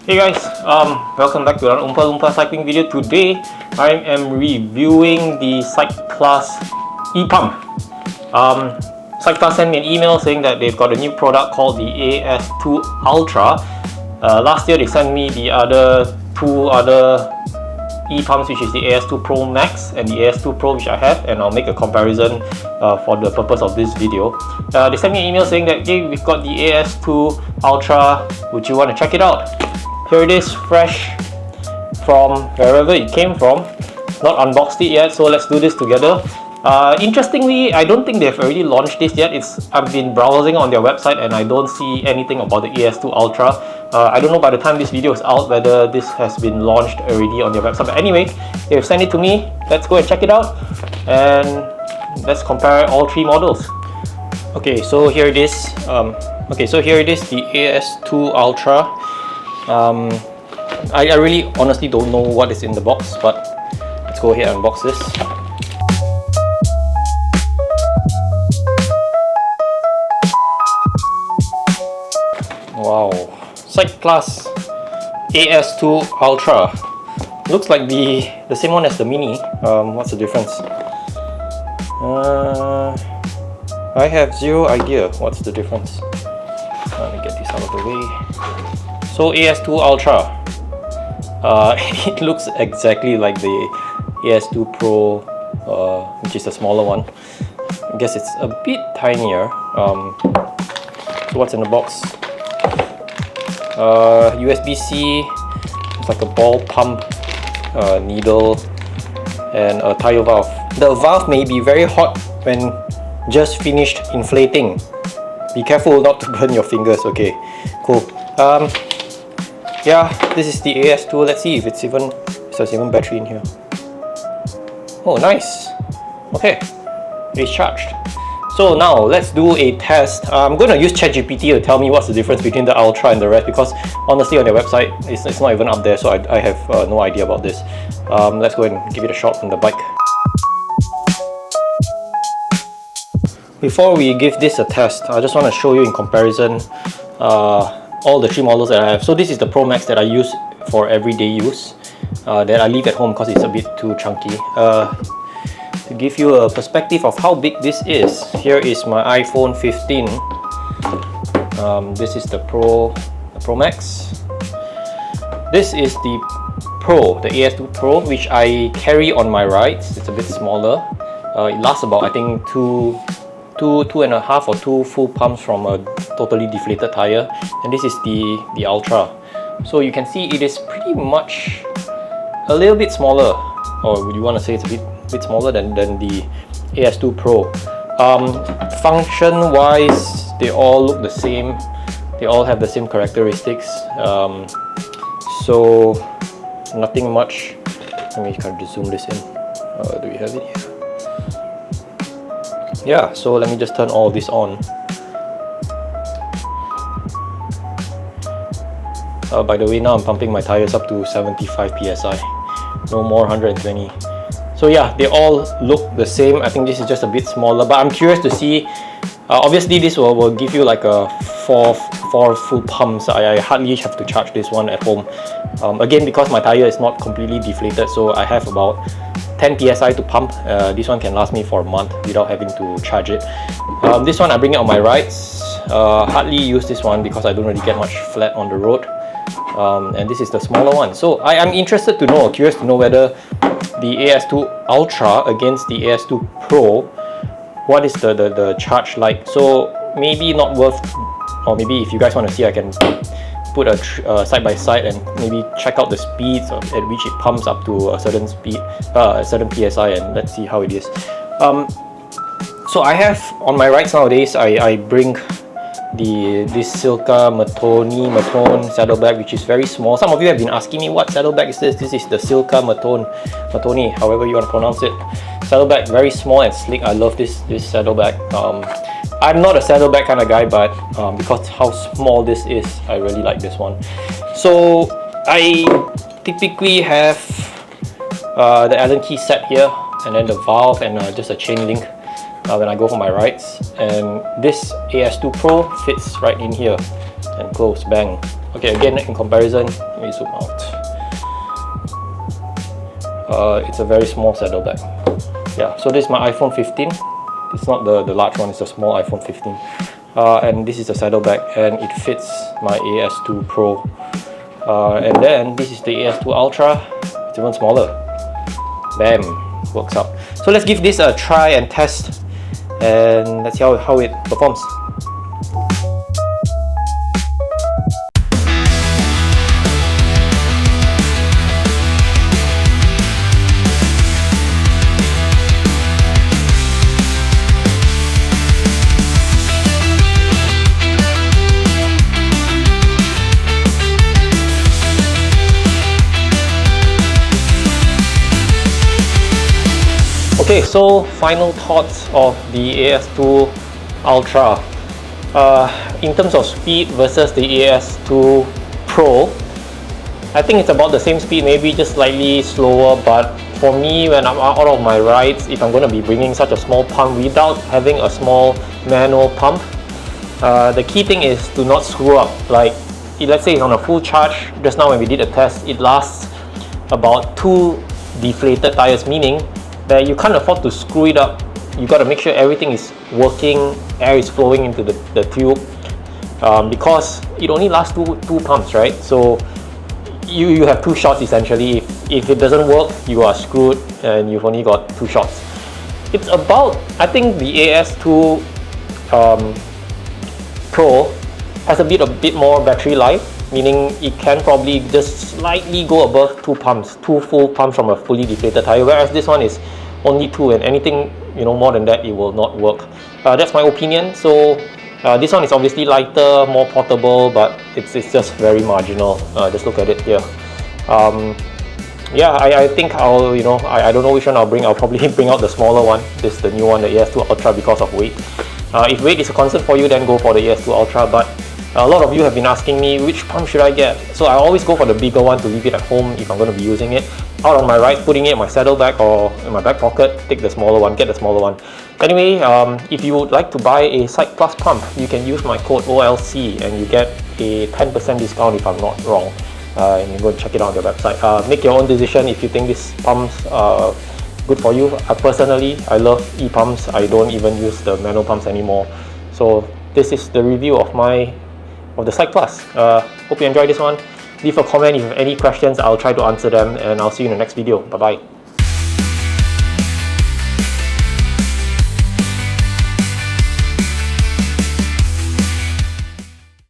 Hey guys, welcome back to another Oompa cycling video. Today I am reviewing the Cycplus e-pump. Cycplus sent me an email saying that they've got a new product called the AS2 Ultra. Last year they sent me the two other e-pumps, which is the AS2 Pro Max and the AS2 Pro, which I have, and I'll make a comparison for the purpose of this video. They sent me an email saying that, hey, we've got the AS2 Ultra, would you want to check it out? Here it is, fresh from wherever it came from. Not unboxed it yet, so let's do this together. Interestingly, I don't think they've already launched this yet. I've been browsing on their website and I don't see anything about the AS2 Ultra. I don't know by the time this video is out whether this has been launched already on their website. But anyway, they've sent it to me. Let's go and check it out and let's compare all three models. Okay, so here it is. The AS2 Ultra. I really honestly don't know what is in the box, but let's go ahead and unbox this. Wow, Cycplus AS2 Ultra. Looks like the same one as the Mini. What's the difference? I have zero idea what's the difference. Let me get this out of the way. So AS2 Ultra, it looks exactly like the AS2 Pro, which is the smaller one. I guess it's a bit tinier. So what's in the box? USB-C, it's like a ball pump, needle, and a tire valve. The valve may be very hot when just finished inflating. Be careful not to burn your fingers. Okay, cool. Yeah, this is the AS2. Let's see if there's even battery in here. Oh, nice. Okay, it's charged. So now let's do a test. I'm going to use ChatGPT to tell me what's the difference between the Ultra and the rest, because honestly on their website it's not even up there, so I have no idea about this. Let's go and give it a shot on the bike. Before we give this a test, I just want to show you in comparison all the three models that I have. So this is the Pro Max that I use for everyday use, that I leave at home because it's a bit too chunky. To give you a perspective of how big this is, here is my iPhone 15. This is the Pro Max. This is the Pro, the AS2 Pro, which I carry on my rides. It's a bit smaller. It lasts about, I think, two and a half or two full pumps from a totally deflated tire. And this is the Ultra. So you can see it is pretty much a little bit smaller, or would you want to say it's a bit smaller than the AS2 Pro. Function wise, they all look the same. They all have the same characteristics. So nothing much. Let me kind of zoom this in. Do we have it here? Yeah, so let me just turn all this on. By the way, now I'm pumping my tires up to 75 psi, no more 120. So yeah, they all look the same. I think this is just a bit smaller, but I'm curious to see. Obviously this will give you like a four full pumps. I hardly have to charge this one at home. Again, because my tire is not completely deflated, so I have about 10 psi to pump. This one can last me for a month without having to charge it. This one I bring it on my rides. Hardly use this one because I don't really get much flat on the road. And this is the smaller one. So I'm interested to know, curious to know whether the AS2 Ultra against the AS2 Pro, what is the charge like. So maybe not worth, or maybe if you guys want to see, I can put a side by side and maybe check out the speeds at which it pumps up to a certain speed, a certain psi, and let's see how it is. So I have on my rides nowadays, I bring this Silka Matone saddlebag, which is very small. Some of you have been asking me what saddlebag is this. This is the Silka Matone, however you want to pronounce it. Saddlebag, very small and sleek. I love this saddlebag. I'm not a saddlebag kind of guy, but because how small this is, I really like this one. So I typically have the Allen key set here, and then the valve, and just a chain link when I go for my rides. And this AS2 Pro fits right in here and close, bang. Okay, Okay, again, in comparison, let me zoom out. It's a very small saddlebag. Yeah, so this is my iPhone 15. It's not the large one, it's a small iPhone 15. And this is the saddlebag, and it fits my AS2 Pro. And then this is the AS2 Ultra. It's even smaller. Bam, works out. So let's give this a try and test, and let's see how it performs. Okay, so final thoughts of the AS2 Ultra. In terms of speed versus the AS2 Pro, I think it's about the same speed, maybe just slightly slower, but for me, when I'm out of my rides, if I'm going to be bringing such a small pump without having a small manual pump, the key thing is to not screw up. Like, let's say it's on a full charge. Just now when we did a test, it lasts about 2 deflated tires, meaning that you can't afford to screw it up. You got to make sure everything is working, air is flowing into the tube, because it only lasts two pumps, right? So you have 2 shots essentially. If it doesn't work, you are screwed and you've only got 2 shots. It's about, I think the AS2 Pro has a bit more battery life, meaning it can probably just slightly go above 2 full pumps from a fully deflated tire, whereas this one is only 2, and anything more than that, it will not work. That's my opinion. So this one is obviously lighter, more portable, but it's just very marginal. Just look at it here. Yeah, I think I'll, I don't know which one I'll bring. I'll probably bring out the smaller one. This is the new one, the AS2 Ultra, because of weight. If weight is a concern for you, then go for the AS2 Ultra, but a lot of you have been asking me which pump should I get. So I always go for the bigger one to leave it at home if I'm going to be using it. Out on my ride, putting it in my saddlebag or in my back pocket, take the smaller one, get the smaller one. Anyway, if you would like to buy a Cycplus pump, you can use my code OLC and you get a 10% discount if I'm not wrong. And you go and check it out on their website. Make your own decision if you think this pump's good for you. Personally, I love e-pumps. I don't even use the manual pumps anymore. So this is the review of the Cycplus. Hope you enjoyed this one. Leave a comment if you have any questions. I'll try to answer them, and I'll see you in the next video. Bye bye.